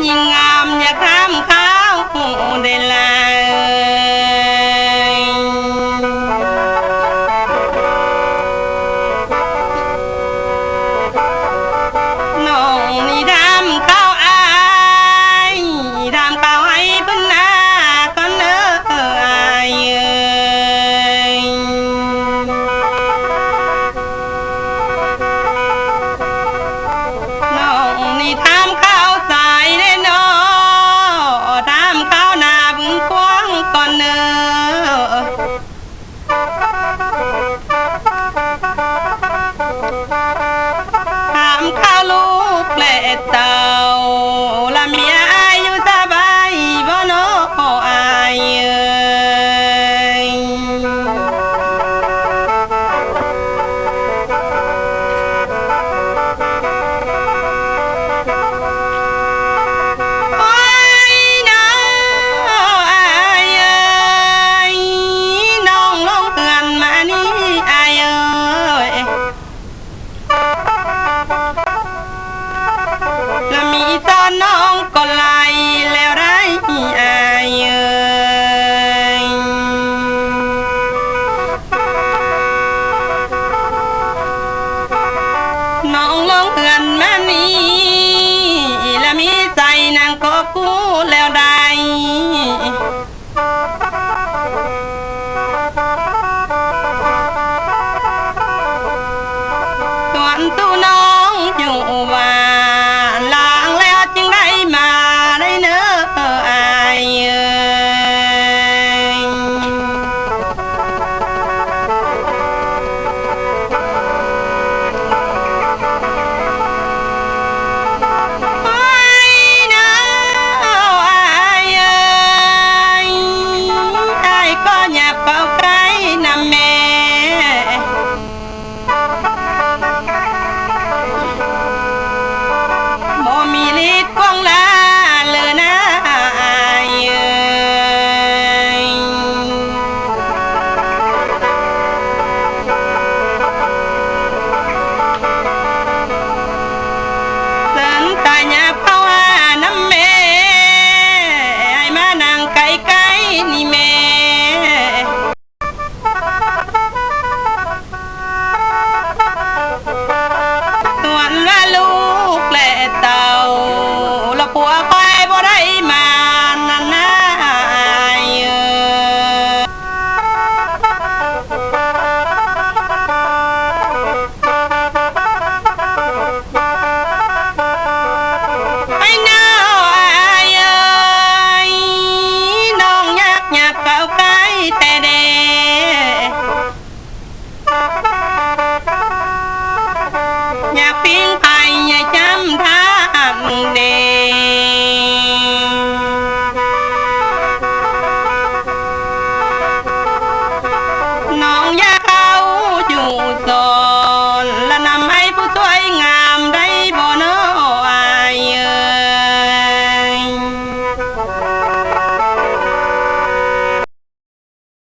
หญิงงามอย่าข้ามเขาได้ลายน้องนี่ดำเขาอายดำเขาให้เพิ่นหน้าก่อนเด้ออายน้องนี่ถามเขาสายได้น้อถามเขาหน้าบึงกว้างก่อนเด้อถามเขาลูกและเต้าละเมียอายุสบายบ่น้ออายโอ้ยน้ออายน้องลงเตือนมานี่อายละมีตอนน้องก็ไล่แล้วได้อายน้องลงเตือนมานี่ละมีใจนางก็กูแล้วได้ส่วนตู้น้องอยู่ว่าลางแล้วจึงได้มาได้เน้ออายโอ้ยน้ออายอายก็อย่าเป่าใกล้นำแม่บ่มีฤทธิ์ของลา